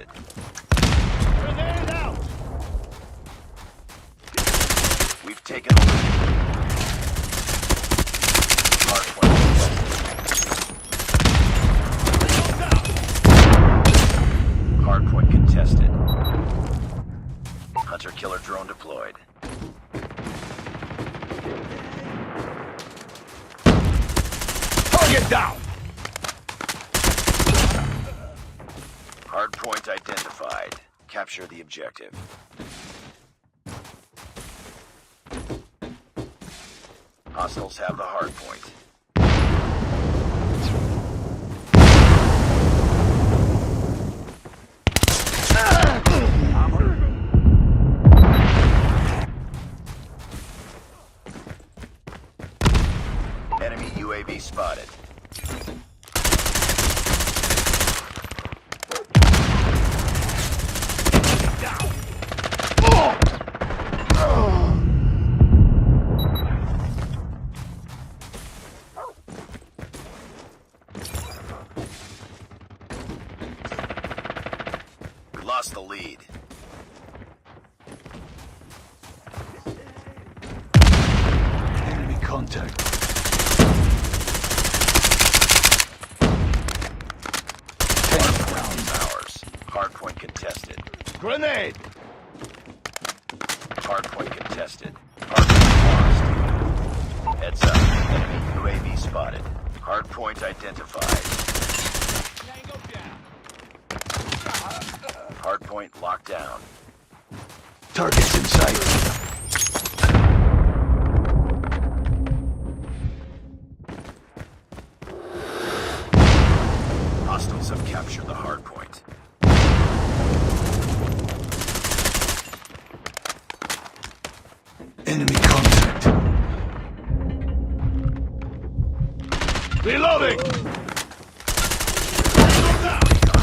contested. Grenade out! We've taken the lead. Hardpoint contested. Hardpoint contested. Hunter-killer drone deployed. Target down! Hardpoint identified. Capture the objective. Hostiles have the hardpoint. Enemy UAV spotted. Lost the lead. Enemy contact. Hardpoint is ours. Hardpoint contested. Grenade! Hardpoint contested. Hardpoint lost. Heads up. Enemy UAV spotted. Hardpoint identified. Hardpoint locked down. Targets in sight. Hostiles have captured the hardpoint. Enemy contact. Reloading! Recon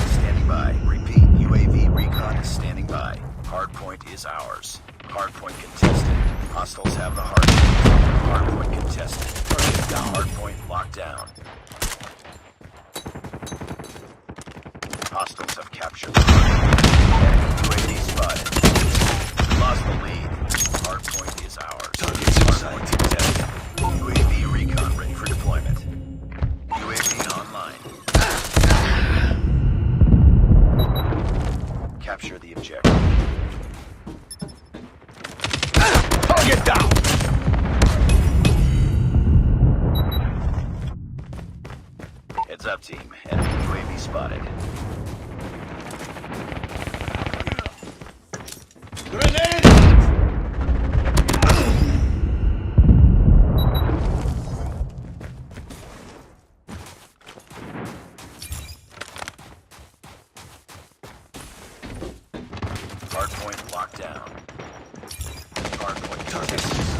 standing by. Repeat, UAV recon is standing by. Hardpoint is ours. Hardpoint contested. Hostiles have the hardpoint. Hardpoint contested. Target down. Hardpoint locked down. Hostiles have captured the hardpoint. Enemy UAV spotted. We lost the lead. Hardpoint is ours. Targets in Hardpoint sight. contested. UAV recon ready for deployment. UAV online. Capture the objective. Target down! Heads up, team. Enemy UAV spotted. Grenade! Hardpoint locked down. Hardpoint Targets contested. in sight.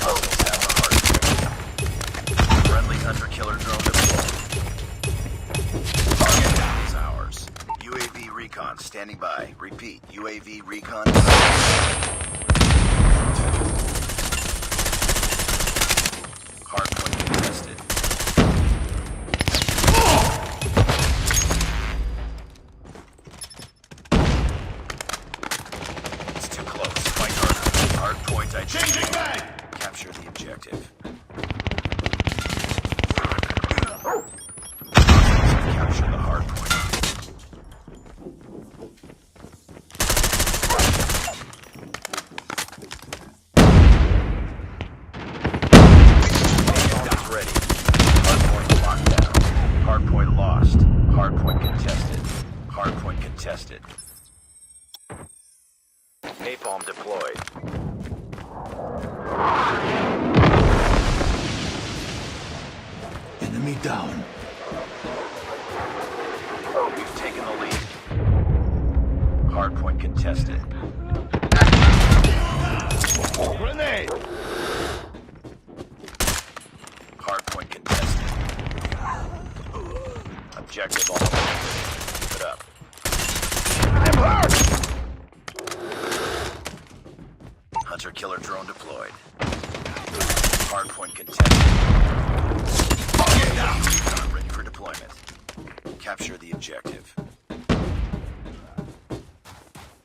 Hostiles have the hardpoint. Friendly hunter-killer drone deployed. Target down is ours. UAV recon standing by. Repeat, UAV recon. Hardpoint contested. It's too close. Fight harder. Hardpoint Changing identified. mag! Capture the objective. Capture the hardpoint. It's ready. Hardpoint locked down. Hardpoint lost. Hardpoint contested. Hardpoint contested. Napalm deployed. Enemy down. We've taken the lead. Hardpoint contested. Grenade! Hardpoint contested. Objective on. Keep it up. I'm hurt! Hunter-killer drone deployed. Hardpoint contested. Recon ready for deployment. Capture the objective.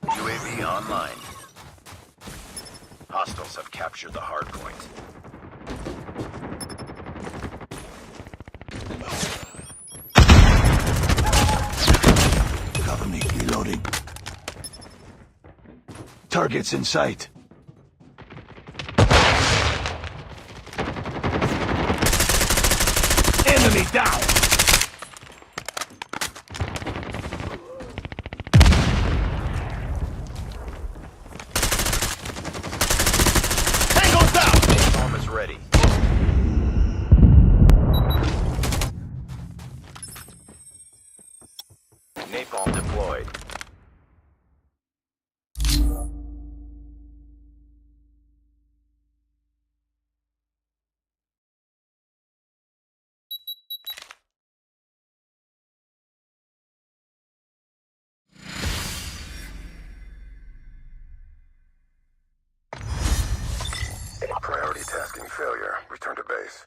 UAV online. Hostiles have captured the hard point. Cover me. Reloading. Targets in sight. Enemy down! Tango's down! Napalm is ready. Napalm deployed. Priority tasking failure. Return to base.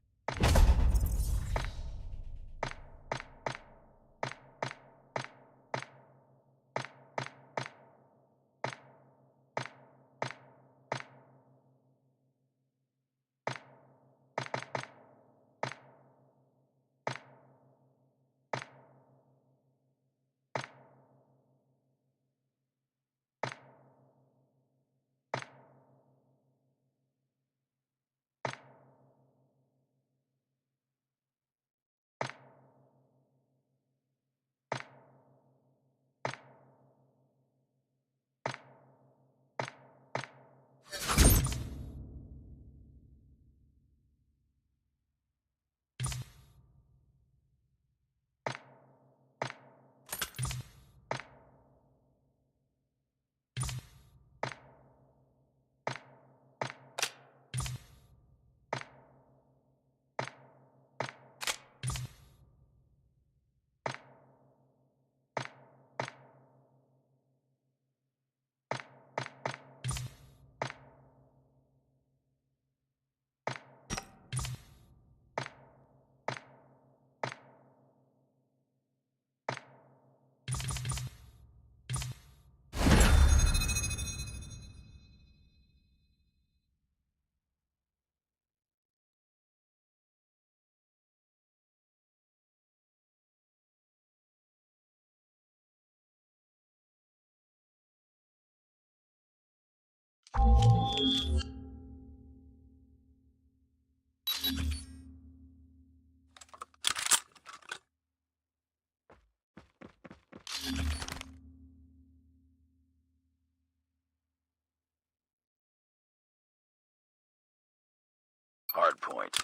Hard point.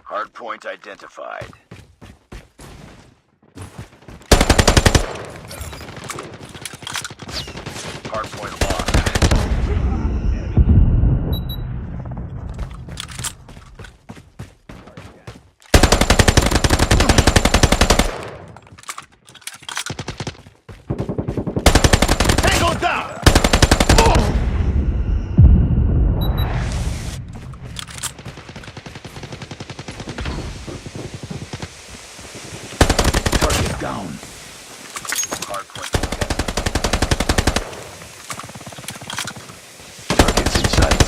Hard point identified. Hard point lost. Tango down! Target down. Hard point contested. Targets in sight.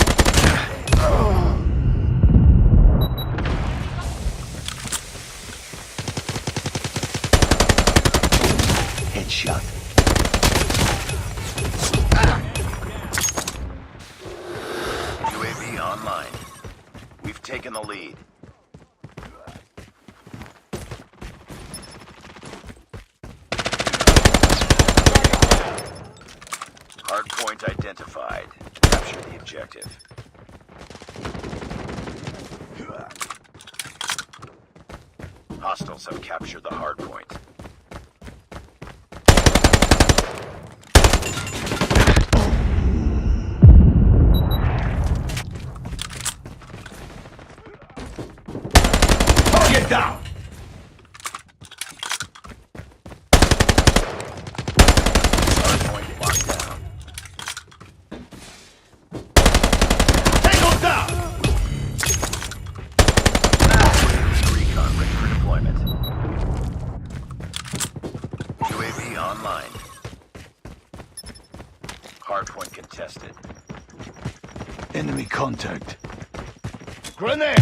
Headshot. UAV online. We've taken the lead. Hard point identified. Capture the objective. Hostiles have captured the hard point. Target down! Hard point locked down. deployment. UAV online. Hardpoint contested. Enemy contact. Grenade!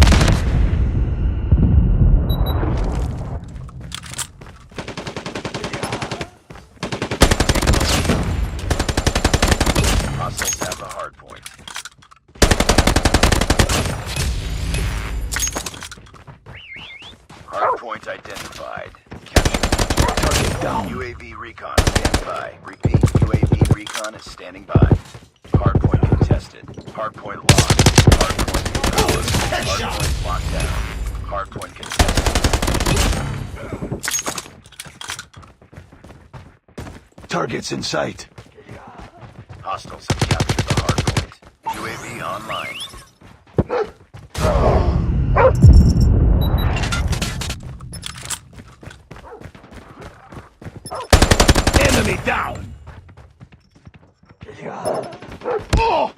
Hostiles have the hardpoint. Hardpoint identified. Capture. Target down. UAV recon standing by. Repeat, UAV recon is standing by. Hardpoint contested. Hardpoint locked. Hardpoint is ours. Hardpoint locked down. Hardpoint contested. Targets in sight. Hostiles have captured the hardpoint. UAV online. Enemy down. Oh!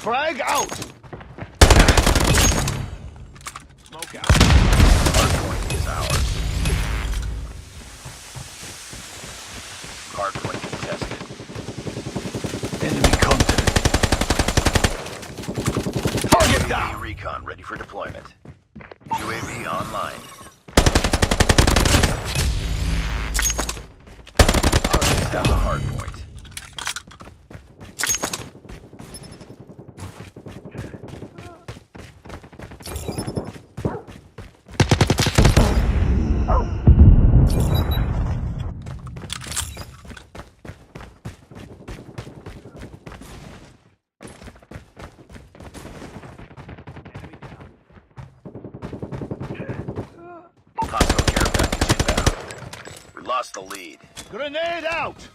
Frag out! Smoke out. Hardpoint is ours. Hardpoint contested. Enemy contact. Target UAV down! recon ready for deployment. UAV online. Hostiles have the hardpoint. Hostile care package inbound. We lost the lead. Grenade out!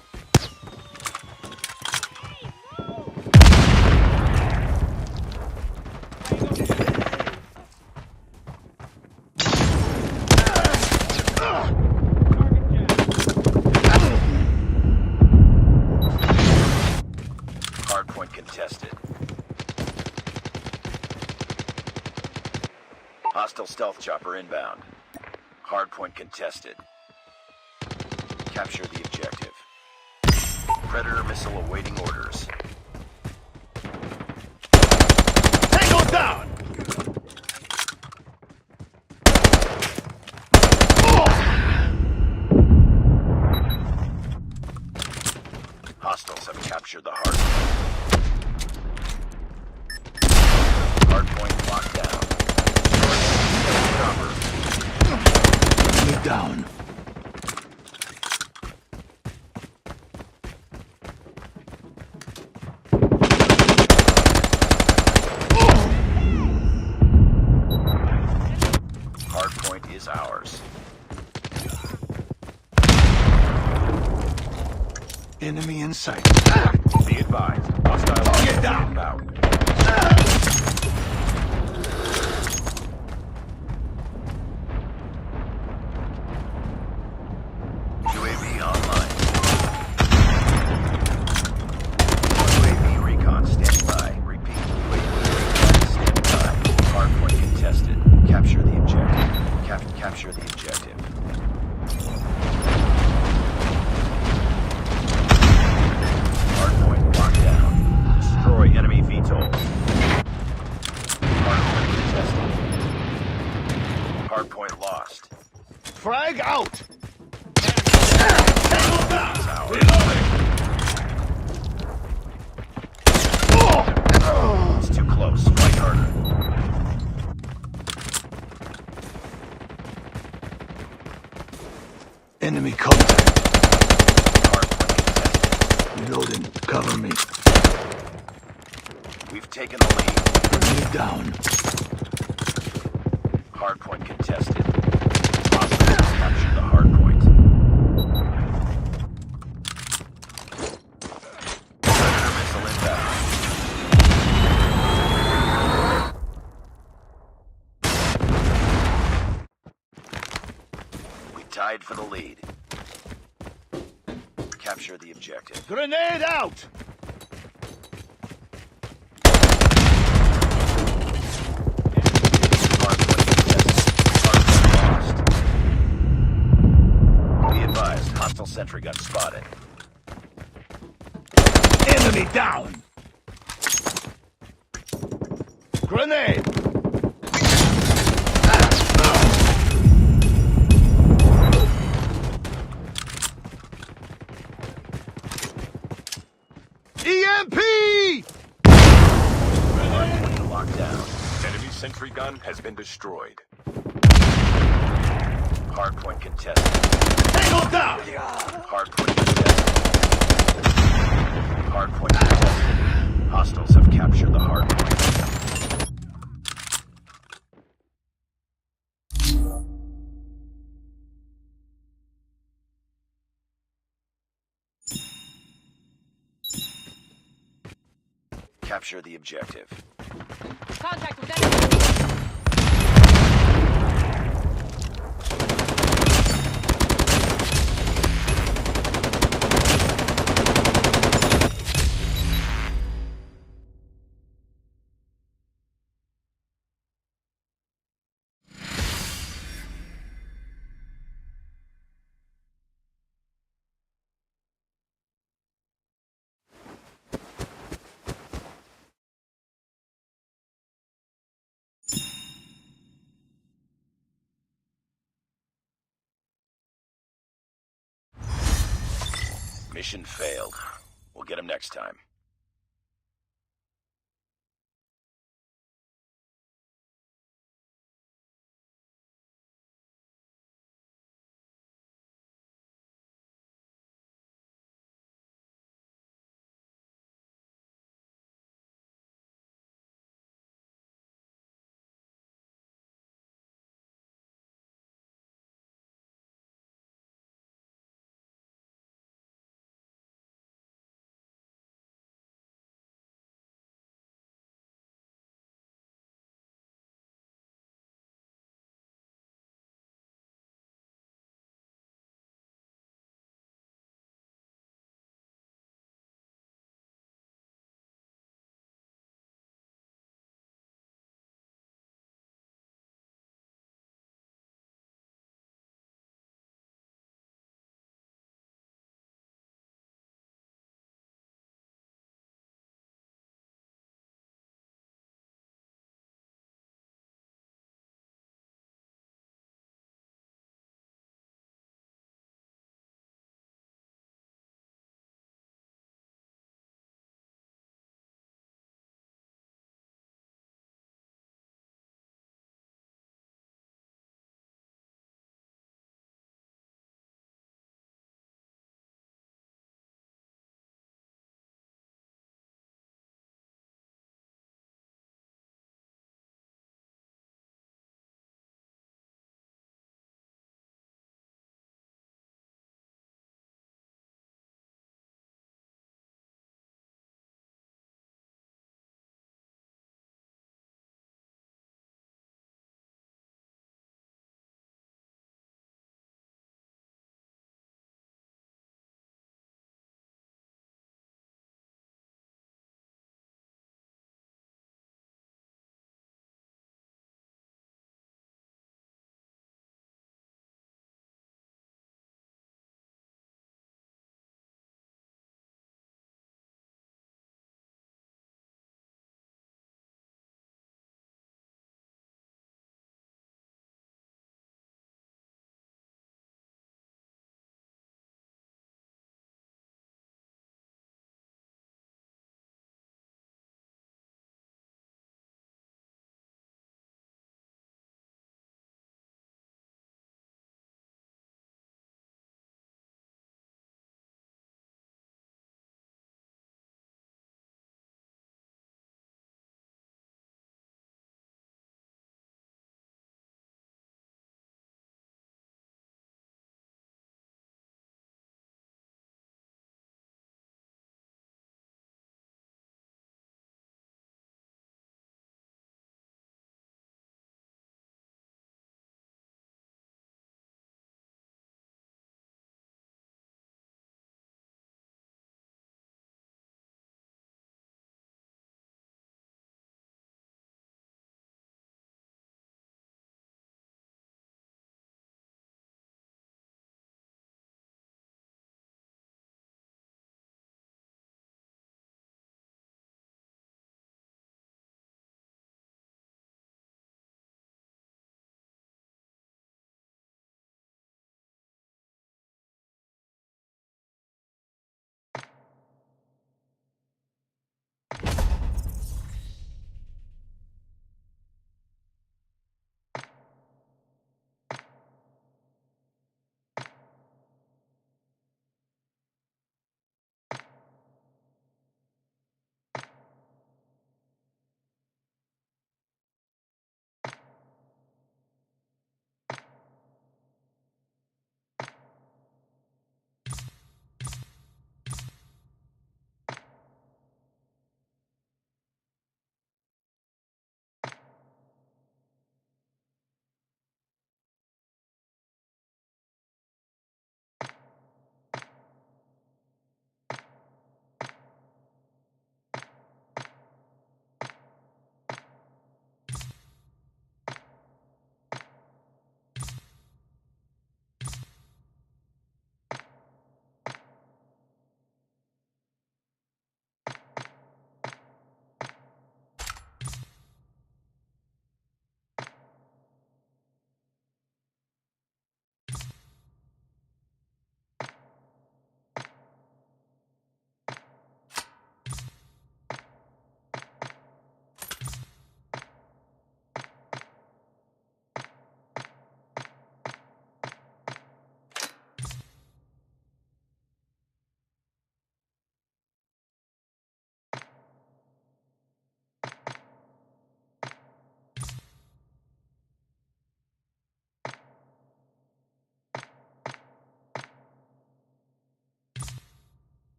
Hardpoint contested. Hostile stealth chopper inbound. Hardpoint contested. Capture the objective. Predator missile awaiting orders. Tango down! Hostiles have captured the hardpoint. Hardpoint locked down. Enemy down. Hardpoint is ours. Enemy in sight. Be advised. Hostile Get down. inbound. UAV online. UAV recon standing by. Repeat. UAV recon standing by. Hardpoint contested. Capture the objective. Capture the objective. Hardpoint locked down. Destroy enemy VTOL. Hardpoint contested. Hardpoint lost. Frag out! Is ours. It's too close. Fight harder. Enemy contact. Hardpoint contested. Reloading. Cover me. We've taken the lead. Enemy down. Hardpoint contested. Hostiles capture the hardpoint. Predator missile inbound. We tied for the lead. Capture the objective. Grenade out! Hardpoint contested. Hardpoint lost. Be advised, hostile sentry gun spotted. Enemy down! Grenade! EMP! Hardpoint locked down. Enemy sentry gun has been destroyed. Hardpoint contested. Tango down! Hardpoint contested. Hardpoint contested. Hostiles have captured the hardpoint. Capture the objective. Contact with enemy. Mission failed. We'll get him next time.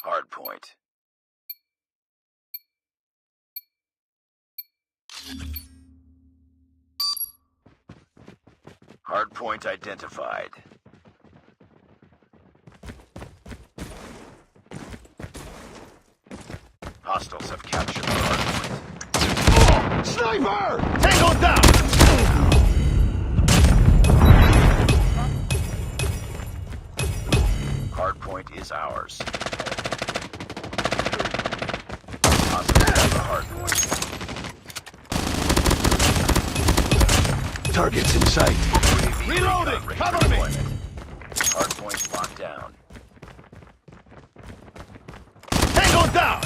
Hard point. Hard point identified. Hostiles have captured the hard point. Sniper! Tango down! Hard point is ours. Hostiles have the hard point. Targets in sight. UAV Reloading! recon ready Cover for me! deployment. Hard point locked down. Tango down!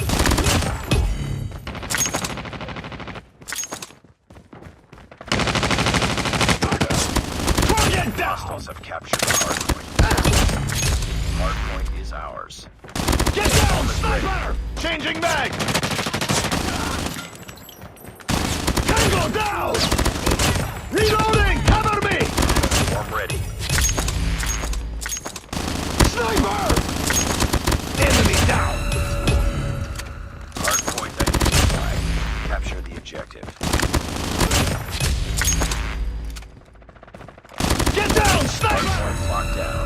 Target down! Hostiles have captured the hard point. Hard point is ours. Get down, sniper! Changing mag! Tango down! Reloading! Cover me! Swarm ready. Sniper! Enemy down! Hard point identified. Capture the objective. Get down, Hard sniper! point locked down.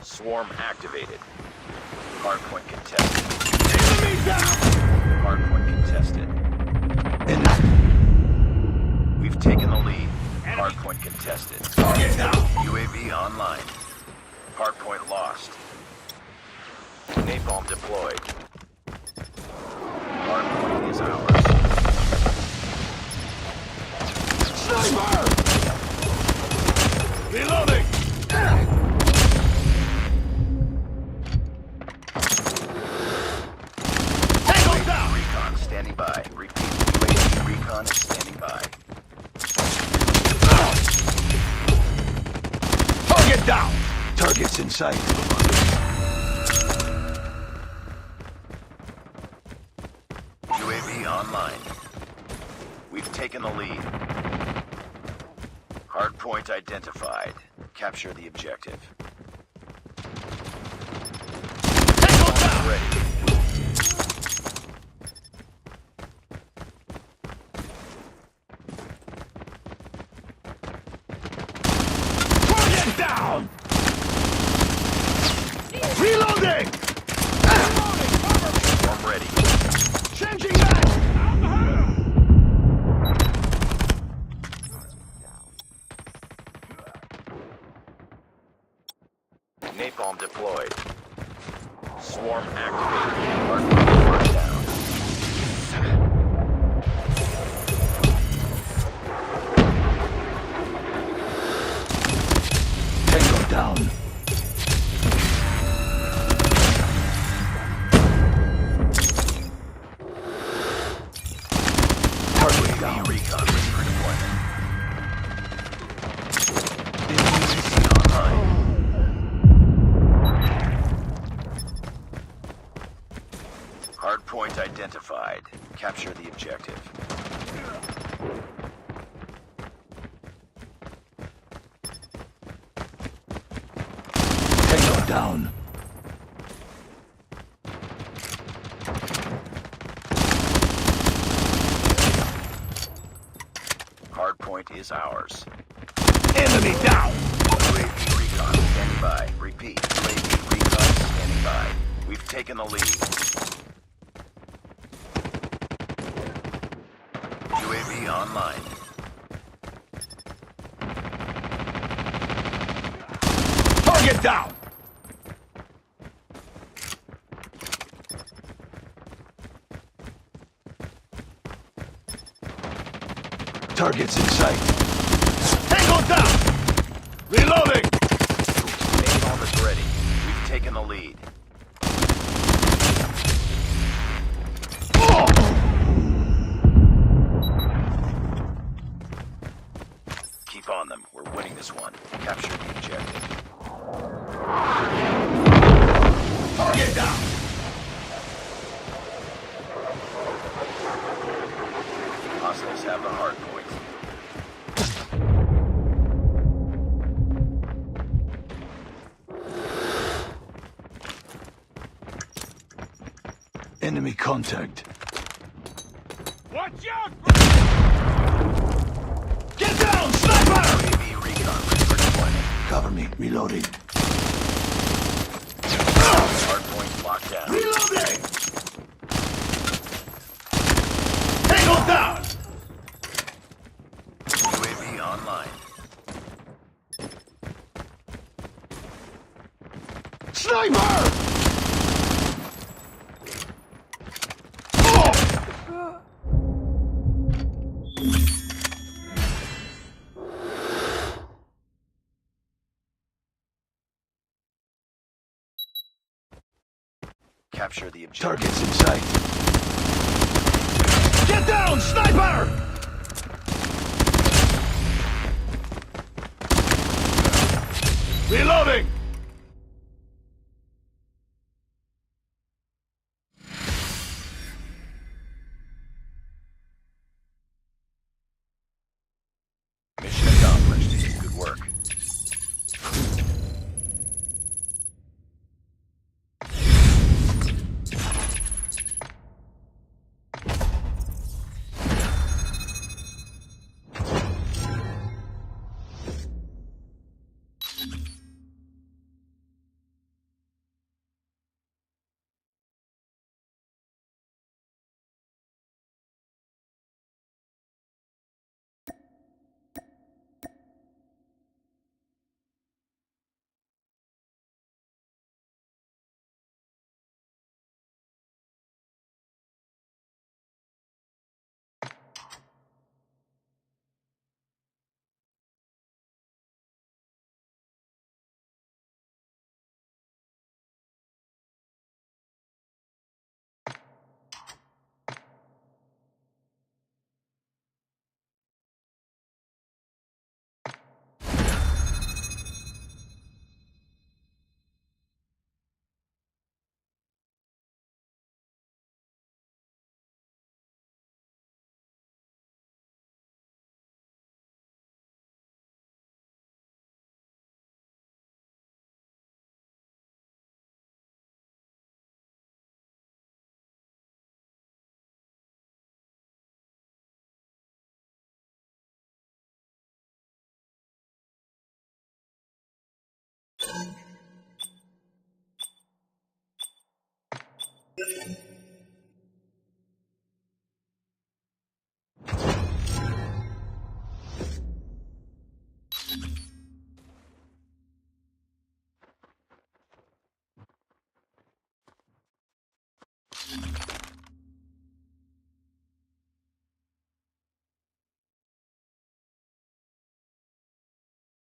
Swarm activated. Hard point contested. Enemy down! Hard point contested. Enough! We've taken the lead. Hard point contested. Target down! UAV online. Hard point lost. Napalm deployed. Hard point is ours. Sniper! Reloading! Tango down! Recon standing by. Repeat. UAV recon is standing by. Target down! Targets in sight. UAV online. We've taken the lead. Hard point identified. Capture the objective. Tango down! Ready. Target down! Reloading! Swarm ready. Changing mag! Napalm deployed. Swarm activated. Hard point locked down. Tango down. Target UAV down. recon ready for deployment. UAV online. Hard point identified. Capture the objective. Tango down. Hard point is ours. Enemy down! UAV recon standing by. Repeat. UAV recon standing by. We've taken the lead. UAV online. Target down! Targets in sight. Tango down! Reloading! Napalm is ready. We've taken the lead. Oh! Keep on them. We're winning this one. Capture the objective. Target down! Hostiles have the hard point. Enemy contact. Watch out! Get down, sniper! UAV recon ready for deployment. Cover me, reloading. Hardpoint locked down. Reloading! Tango down! UAV online. Sniper! Oh! Capture the objective. Targets in sight. Get down, sniper! Reloading! Mission accomplished. Good work.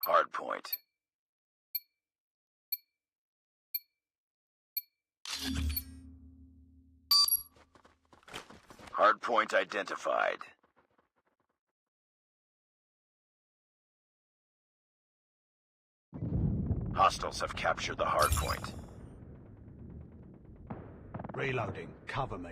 Hardpoint. Hardpoint identified. Hostiles have captured the hardpoint. Reloading. Cover me.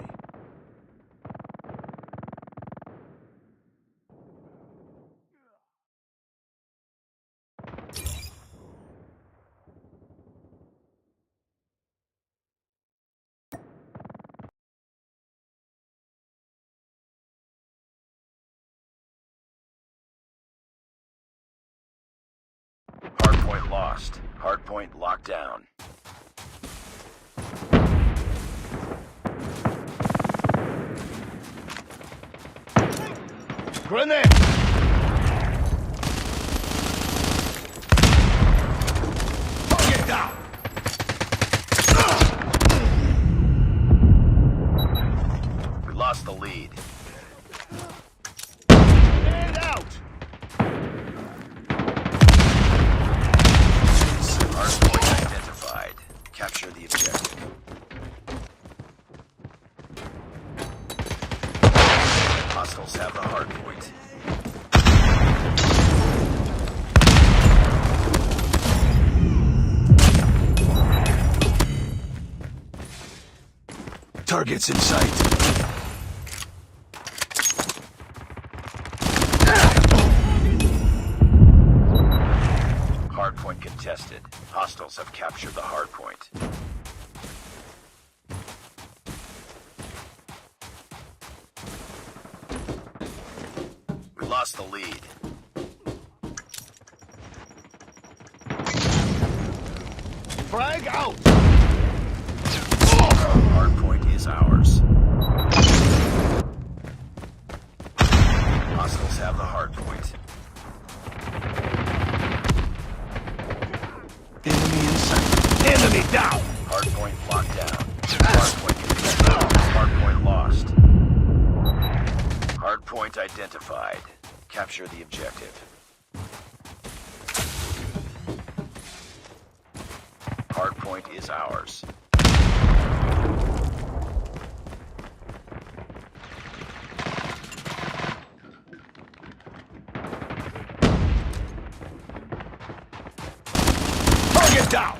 Hardpoint lost. Hardpoint locked down. Grenade! Target down! We lost the lead. Stand out! Hardpoint identified. Capture the objective. Hostiles have the hardpoint. Targets in sight. Hardpoint contested. Hostiles have captured the hardpoint. the lead. Frag out! Hardpoint is ours. Hostiles have the hardpoint. Enemy in sight. Enemy down! Hardpoint locked down. Hardpoint contested. Hardpoint lost. Hardpoint identified. Capture the objective. Hardpoint is ours. Target down!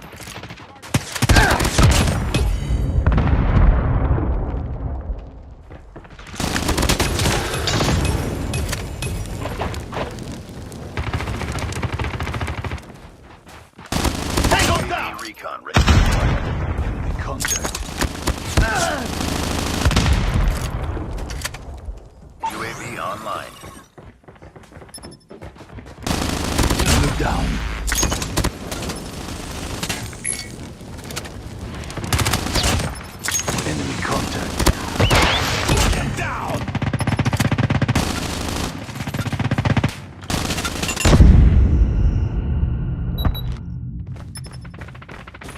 Tango down! Recon ready for deployment. Enemy contact. UAV online. Enemy down. Enemy contact. Get down!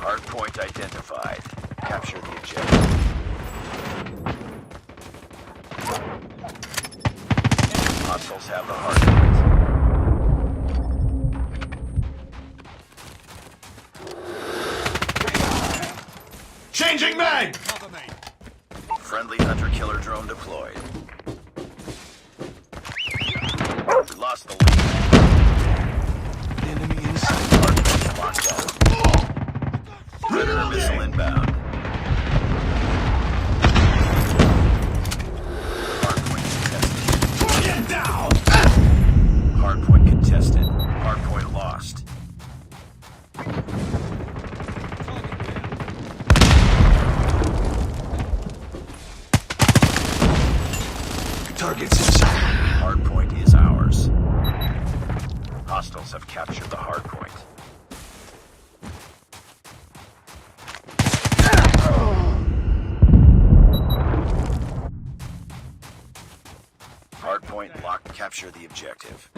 Hardpoint identified. Capture the objective. Hostiles have the hardpoint. Changing mag! Friendly hunter-killer drone deployed. We lost the lead. Enemy in sight. Hardpoint locked down. Predator missile inbound. Hardpoint contested. Get down! Hardpoint contested. Hardpoint lost. Targets in sight. Hardpoint is ours. Hostiles have captured the hardpoint. Hardpoint locked. Capture the objective.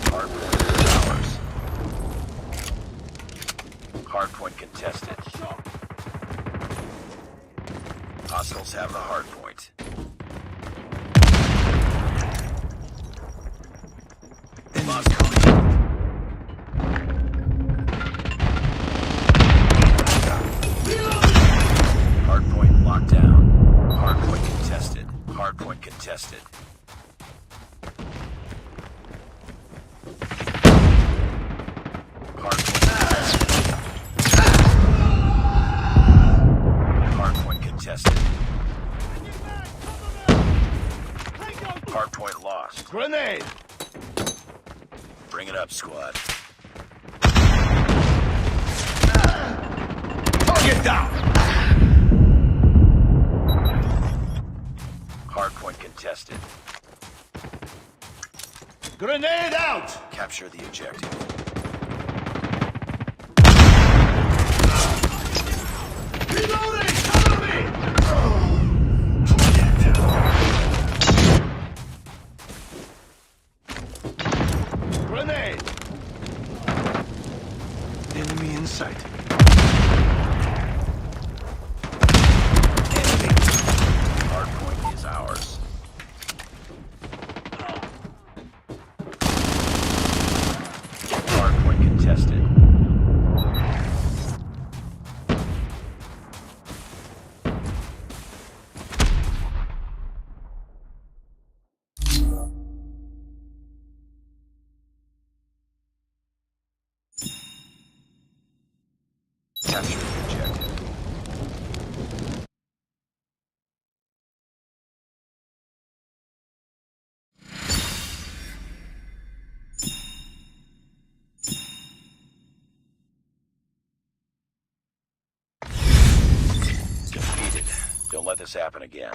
Hardpoint is ours. Hardpoint contested. Hostiles have the hardpoint. Lost the lead. Hardpoint locked down. Hardpoint contested. Hardpoint contested. Hardpoint contested. Hardpoint lost. Grenade! Bring it up, squad. Target down! Hardpoint contested. Grenade out! Capture the objective. Reloading! Cover me! Grenade! Enemy in sight. Enemy! Hardpoint is ours. Hardpoint contested. Capture the objective. Defeated. Don't let this happen again.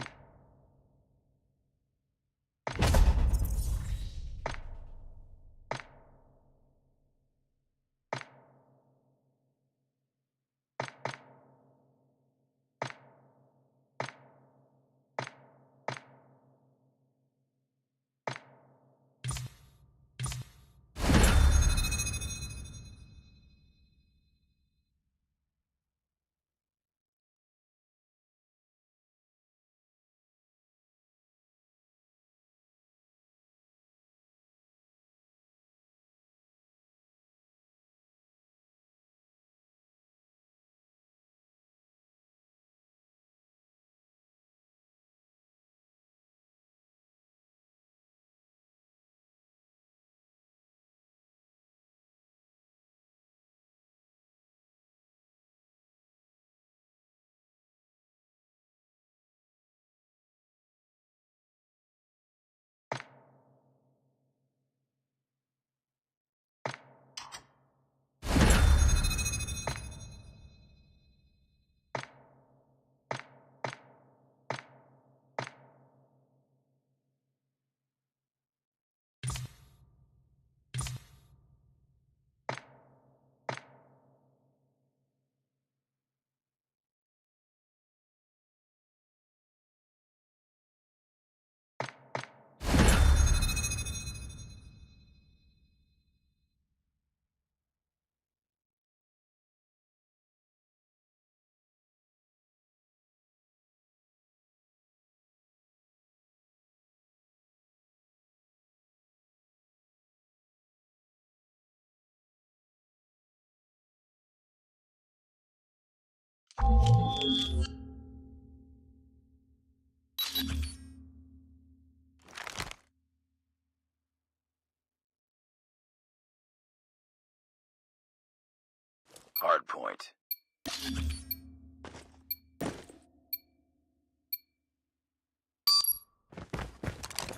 Hardpoint.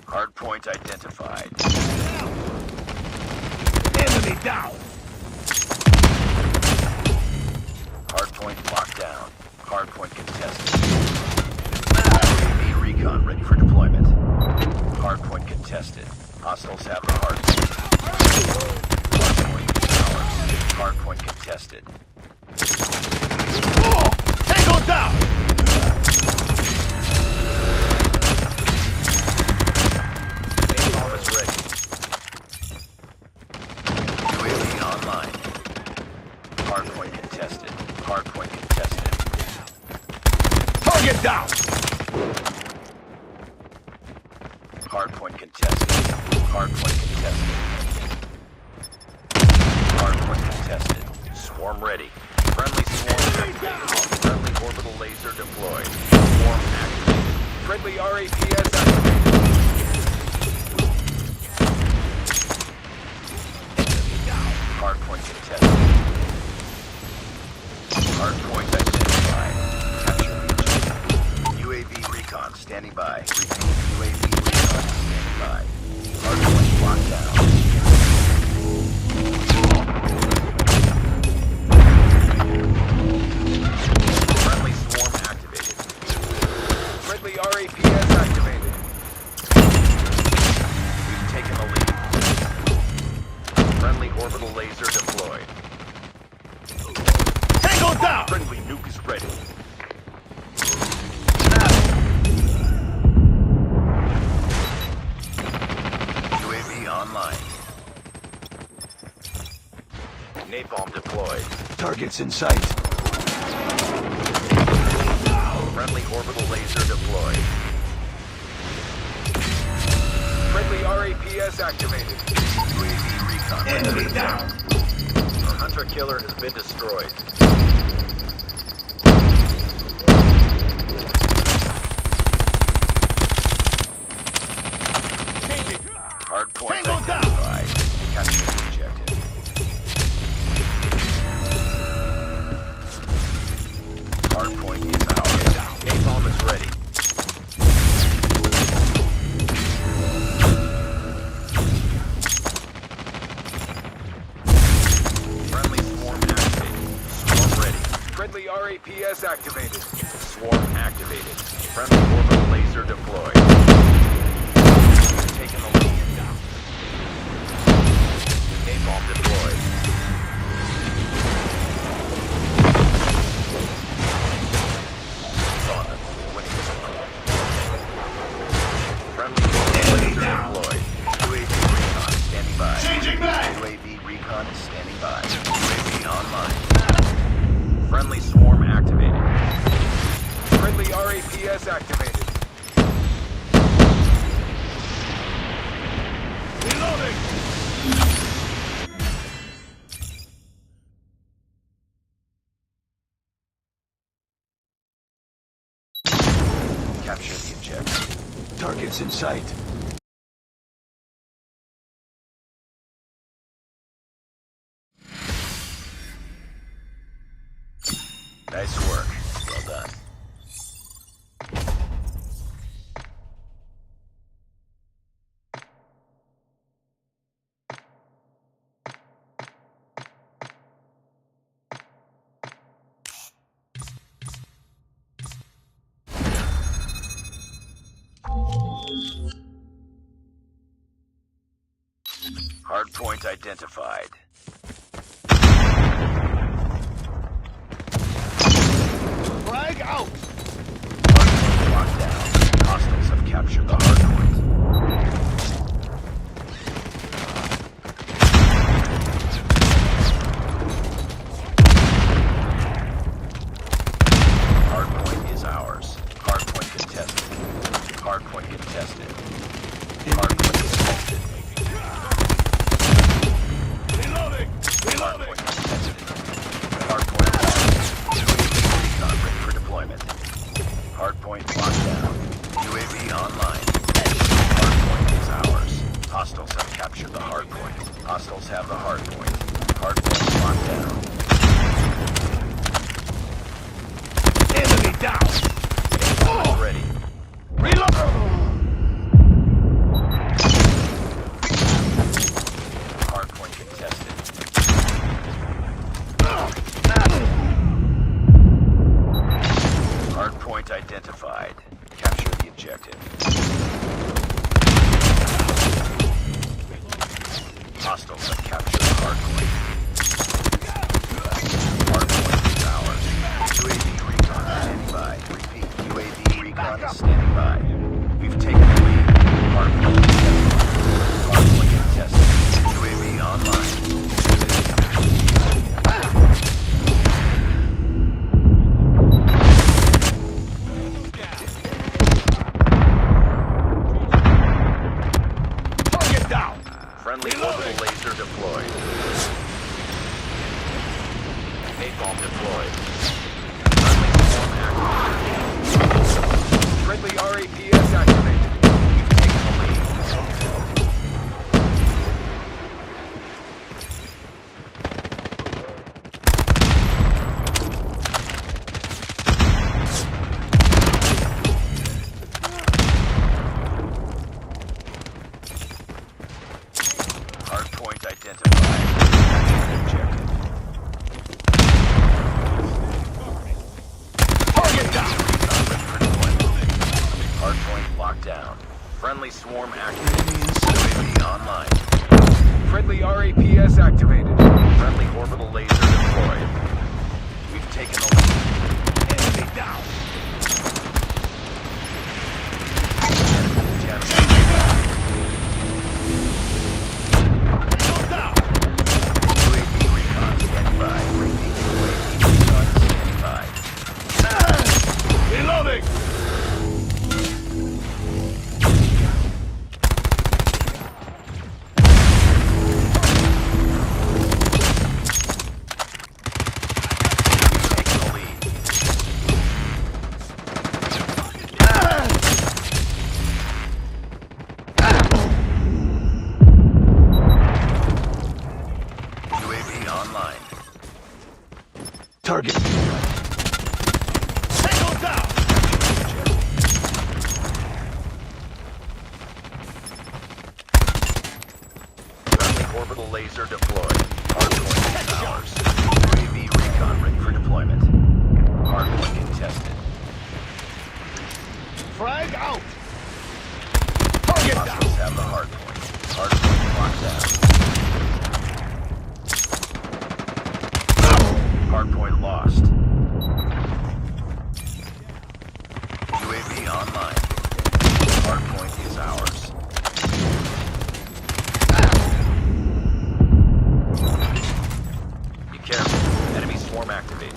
Hardpoint identified. Enemy down! Hardpoint locked down. Hardpoint contested. UAV recon ready for deployment. Hardpoint contested. Hostiles have the hardpoint. Hardpoint is ours. Hardpoint contested. Tango down! Napalm is ready. UAV online. Hardpoint contested. Hardpoint contested. Target down! Hardpoint contested. Hardpoint contested. Hardpoint contested. Swarm ready. Friendly swarm activated. Friendly orbital laser deployed. Swarm activated. Friendly RAPS activated. Hardpoint contested. Hardpoint identified. Capture the UAV recon standing by. Repeat, UAV recon standing by. Hardpoint locked down. Friendly swarm activated. Friendly RAPS activated. We've taken the lead. Friendly orbital laser deployed. Tango down! Friendly nuke is ready. UAV online. Napalm deployed. Targets in sight. Friendly orbital laser deployed. Friendly RAPS activated. UAV recon. Enemy down! Our hunter killer has been destroyed. Hardpoint Tango down! identified. Capture the objective. Hardpoint is ours. Napalm is ready. Friendly swarm activated. Swarm ready. Friendly RAP RAPS activated. Swarm activated. Friendly orbital laser deployed. Taking the lead. Napalm deployed. Saw them. Winning this one. Friendly orbital laser deployed. UAV recon standing by. Changing back! UAV recon is standing by. UAV online. Friendly swarm activated. Friendly RAPS activated. Reloading! Capture the objective. Target's in sight. Nice work. Well done. Hardpoint identified. Frag out! Hardpoint locked down. Hostiles have captured the hardpoint. Hardpoint is ours. Hardpoint contested. Hardpoint contested. Hardpoint contested. Reloading! Hardpoint contested. Hardpoint locked. Recon ready for deployment. Hardpoint locked down. UAV online. Hardpoint is ours. Hostiles have captured the hardpoint. Hostiles have the hardpoint. Hardpoint locked down. Enemy down! Hardpoint ready. Reload! Hardpoint contested. Hardpoint identified. Capture the objective. Hostiles have captured the hardpoint. Hardpoint is ours. UAV recon standing by. Repeat, UAV recon is standing by. We've taken the lead. Hardpoint contested. Hardpoint contested. UAV online. Target down! Friendly orbital laser deployed. Napalm deployed. Friendly swarm activated. Friendly RAPS activated. We've taken the lead. Hardpoint identified. Objective. Target down! Hardpoint locked down. Friendly swarm activated. UAV online. Friendly RAPS activated. Friendly orbital laser deployed. We've taken the lead. Enemy down! Go down! UAV recon standing by. Repeat, UAV recon standing by. Reloading! Taking the lead. UAV online. Target. Tango down! Friendly orbital laser deployed. Hardpoint is ours. UAV recon ready for deployment. Hardpoint contested. Frag out. Target down. Hostiles have the hardpoint. Hardpoint locked down. Hardpoint lost. UAV online. Hardpoint is ours. Be careful. Enemy swarm activated.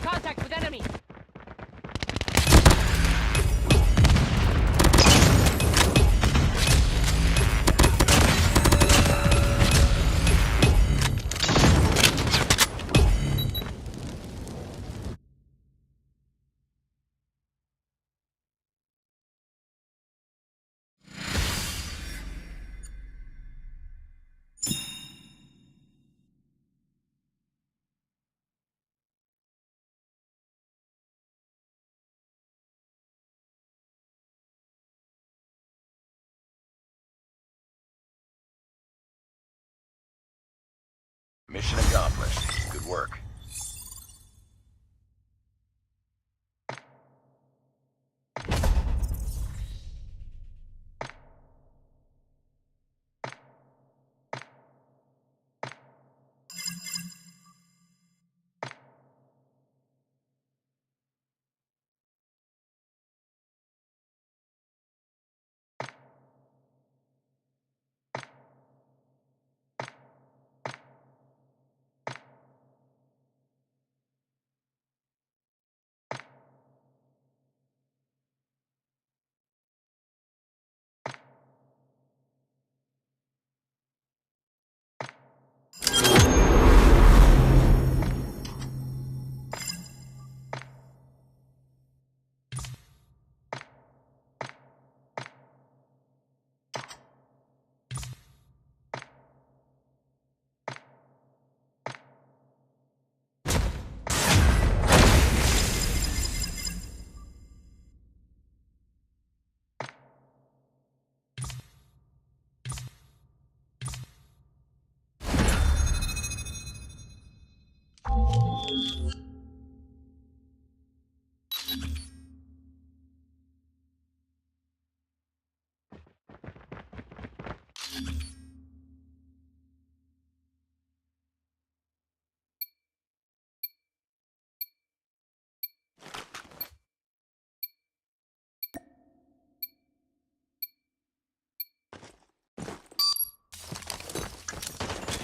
Contact with enemy. Mission accomplished. Good work.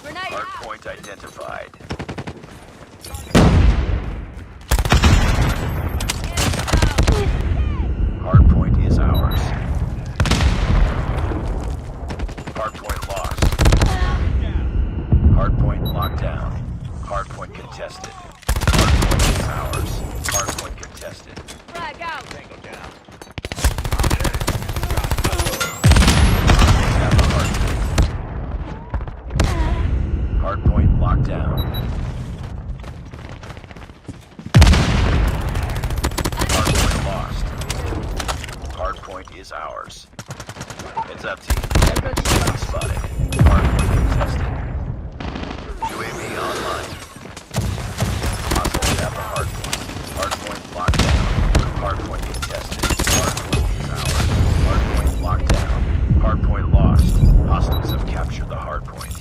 Grenade out. Hardpoint identified. Hardpoint is ours. Hardpoint lost. Hardpoint locked down. Hardpoint contested. Hardpoint is ours. Hardpoint contested. Frag out. Tango down. Have the hardpoint. Hardpoint locked down. Hardpoint lost. Hardpoint is ours. It's up, team. Enemy spotted. Hardpoint contested. UAV online. Hostiles have the hardpoint. Hardpoint locked down. Hardpoint contested. Hardpoint is ours. Hardpoint locked down. Hardpoint lost. Hostiles have captured the hardpoint.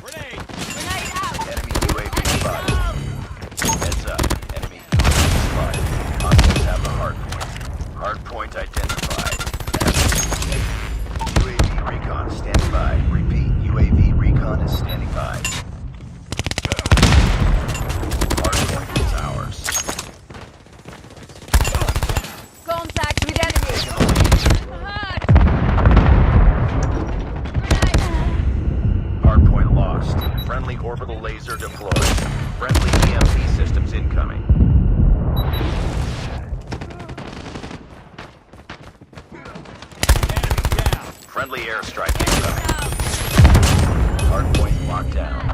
Grenade! Grenade out. Enemy UAV spotted. Heads up. Enemy UAV spotted. Hostiles have the hardpoint. Hardpoint identified. UAV recon standing by. Repeat. UAV recon is standing by. Hardpoint is ours. Contact with enemy. Hard. Grenade. Hardpoint lost. Friendly orbital laser deployed. Friendly EMP systems incoming. Enemy down! Friendly airstrike incoming. Hardpoint locked down.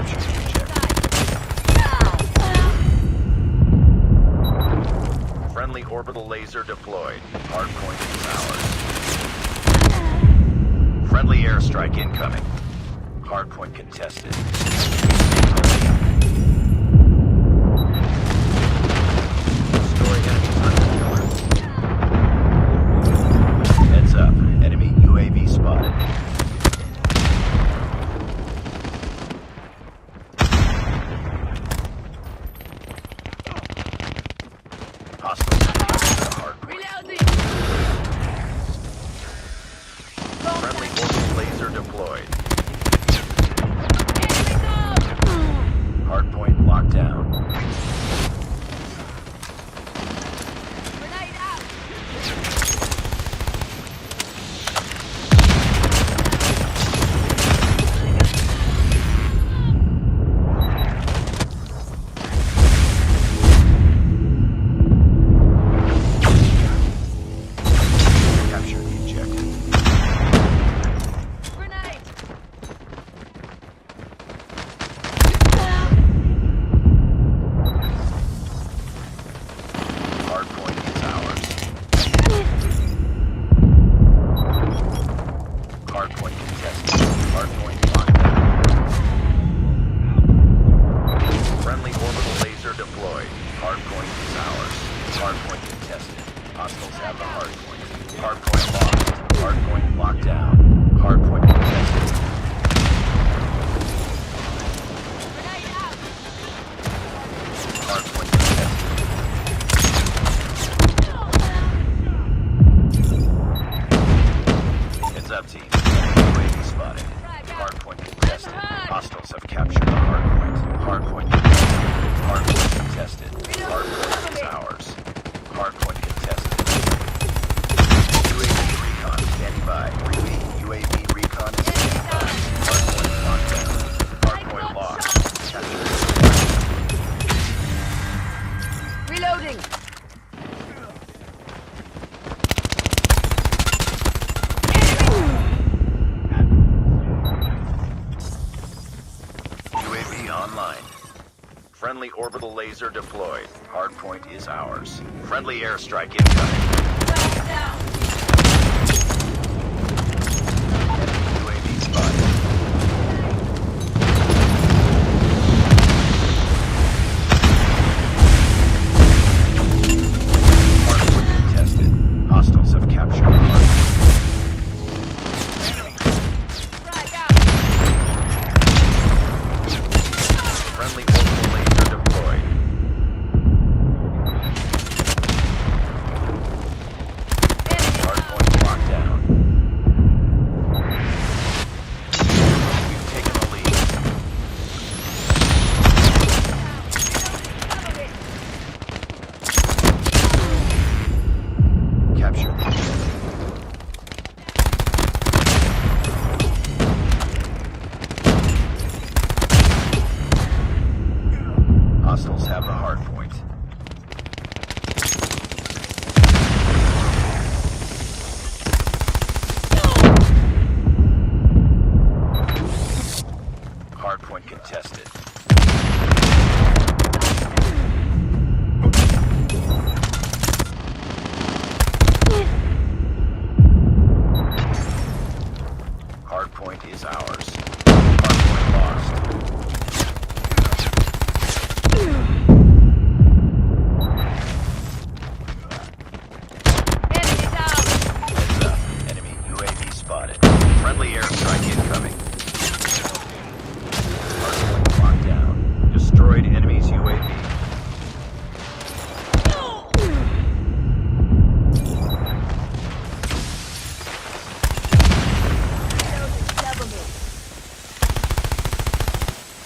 Capture the objective. Friendly orbital laser deployed. Hardpoint is ours. Friendly airstrike incoming. Hardpoint contested. Destroy enemy hunter killer. Heads up. Enemy UAV spotted. Hostiles have captured the hardpoint. Reloading. Friendly orbital laser deployed. Enemy down. Hardpoint locked down. Grenade out. Capture the objective. Grenade. Hardpoint is ours. Hardpoint contested. Hardpoint locked down. Friendly orbital laser deployed. Hardpoint is ours. Hardpoint contested. Hostiles have the hardpoint. Hardpoint lost. Hardpoint locked down. Hardpoint contested. Grenade out. Hardpoint contested. Heads up, team. UAV spotted. Hardpoint contested. Hostiles have captured the hardpoint. Hardpoint contested. Hardpoint contested. Hardpoint is ours. Hardpoint contested. UAV recon standing by. Repeat. UAV recon is standing by. Hardpoint locked down. Hardpoint locked. Capture. Reloading. UAV online. Friendly orbital laser deployed. Hardpoint is ours. Friendly airstrike incoming. Down. UAV spotted. Hardpoint contested. Hostiles have captured the hardpoint. Frag out. Friendly orbital laser deployed. Enemy Hardpoint locked down. We've taken the lead. Capture the objective. Hostiles have the hard point. Hard point contested. Hard point is ours. Hard point lost. Enemy down. Heads up. Enemy UAV spotted. Friendly airstrike incoming. Hardpoint locked down. Destroyed enemy's UAV. Double me.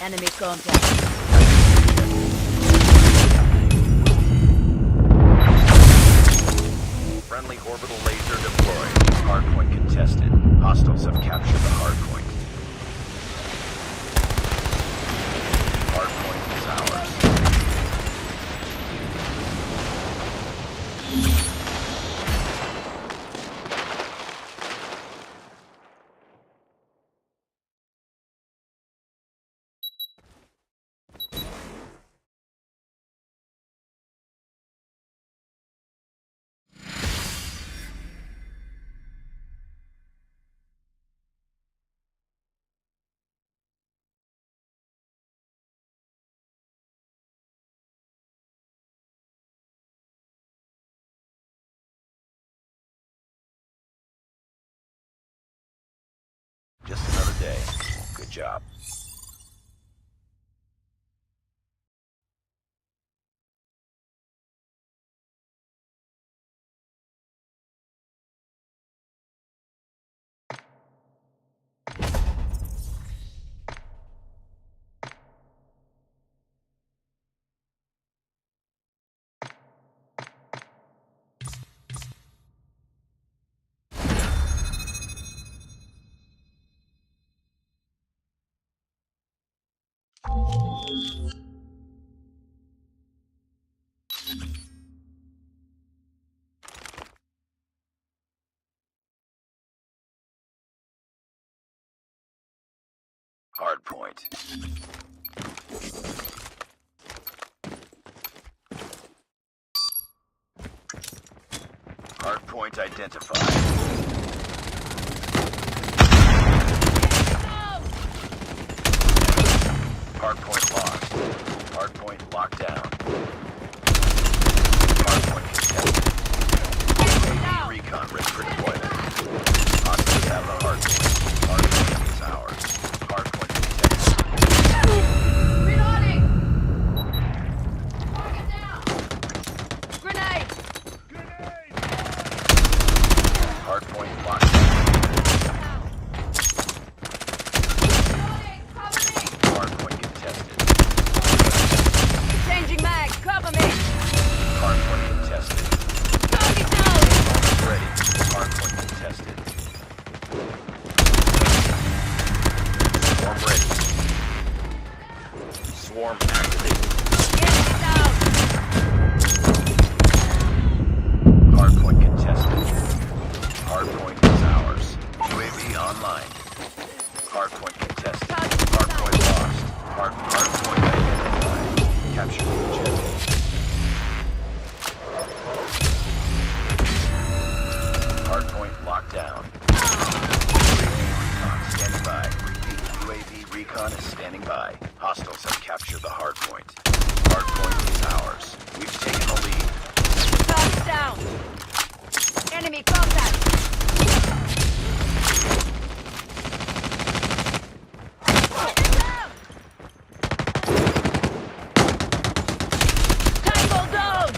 Enemy contact. Friendly orbital laser deployed. Hardpoint contested. Hostiles have captured the hardpoint. Hardpoint is ours. the day. Good job. Hardpoint. Hardpoint identified. Hardpoint lost. Hardpoint locked down. Hardpoint contested. UAV recon ready for deployment. Hostiles have the hardpoint. Hardpoint is ours. Hardpoint contested. Reloading! Target down! Grenade! Hardpoint locked down. Reloading! Cover me! Hardpoint contested. Changing mag! Cover me! Hardpoint contested. Target down! Almost ready. Hardpoint contested. Swarm ready. Swarm activated. Enemy down! Hardpoint contested. Hardpoint is ours. UAV online. Hardpoint contested. Hardpoint lost. Hardpoint identified. Capture the objective. Hardpoint locked down. UAV recon standing by. Repeat, UAV recon is standing by. Hostiles have captured the hardpoint. Hardpoint is ours. We've taken the lead. Target down! Enemy contact! Target down! Tango down!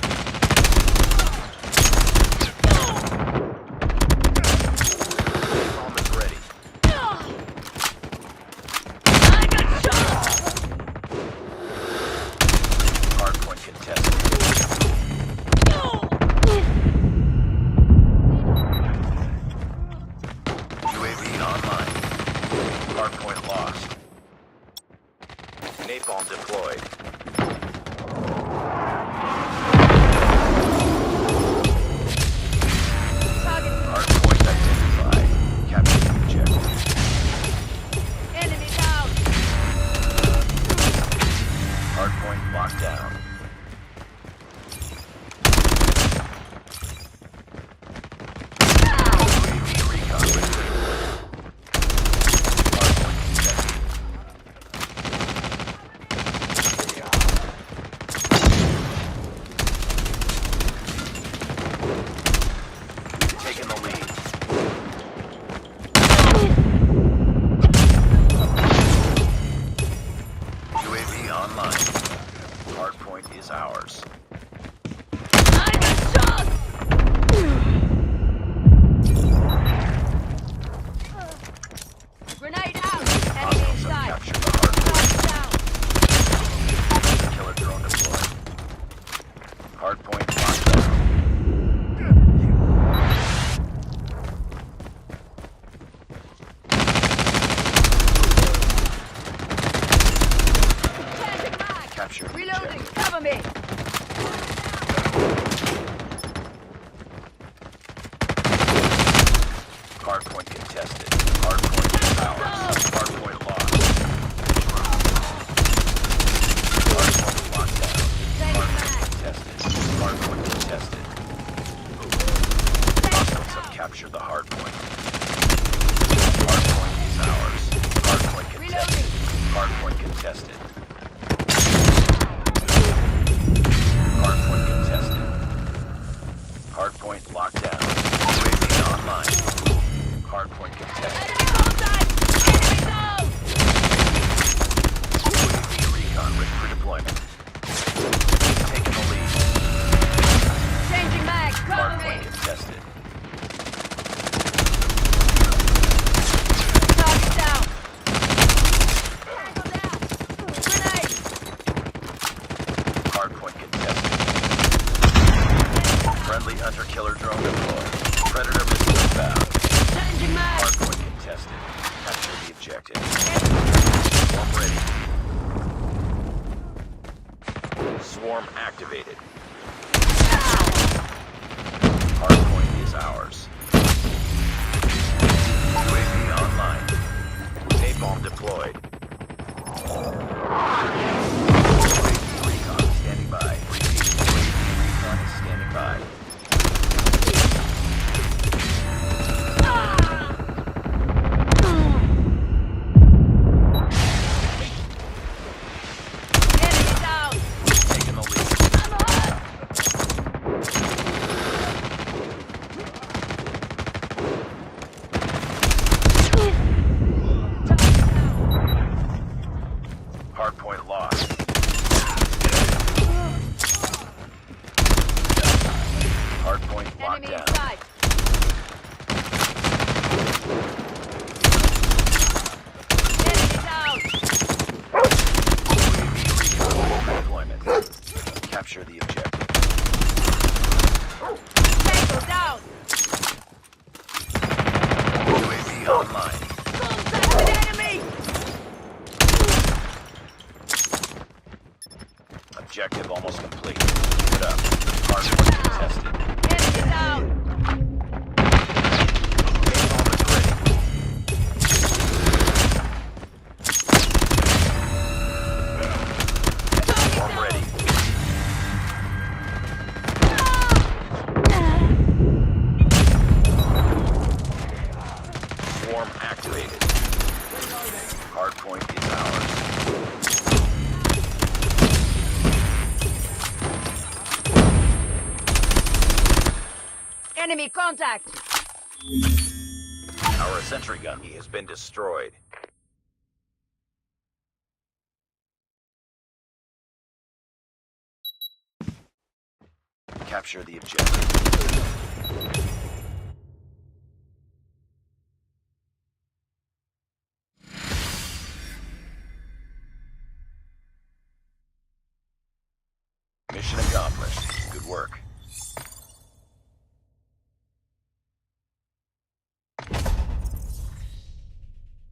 Bomb is ready. I got shot! Hardpoint contested. UAV online. Hardpoint lost. Napalm deployed. Target Hardpoint identified. Capture the objective. enemy down! Hardpoint locked down. UAV recon ready for deployment. Hardpoint contested. We've taken the lead. UAV online. Hardpoint is ours. I got shot! Grenade out! Enemy Hostiles have inside! captured the hardpoint. Target down! Killer drone deployed. Hardpoint locked down. Changing mag! Capture the Reloading! objective. Cover me! Hardpoint contested. Hardpoint is ours. Hardpoint lost. Hardpoint locked down. Hardpoint contested. Hardpoint contested. Hostiles have captured the hardpoint. Hardpoint is ours. Hardpoint contested. Hardpoint contested. Hardpoint contested. Hardpoint locked down. UAV online. Hardpoint contested. Enemy contact! Enemy down! objective. Swarm ready. Swarm activated. Hardpoint is ours. UAV online. Napalm deployed. UAV recon standing by. Repeat, UAV recon is standing by. Enemy down. Taking the lead. I'm hot. Hardpoint lost. Hardpoint locked Enemy down. inside. Enemy down. UAV recon deployment. Capture the objective. Tango down. UAV online. Contact with enemy. Objective almost complete. Keep it up. Hardpoint contested. Enemy down. Napalm is ready. Swarm ready. Swarm activated. Hardpoint is ours. Enemy contact. Our sentry gun has been destroyed. Capture the objective. Mission accomplished. Good work.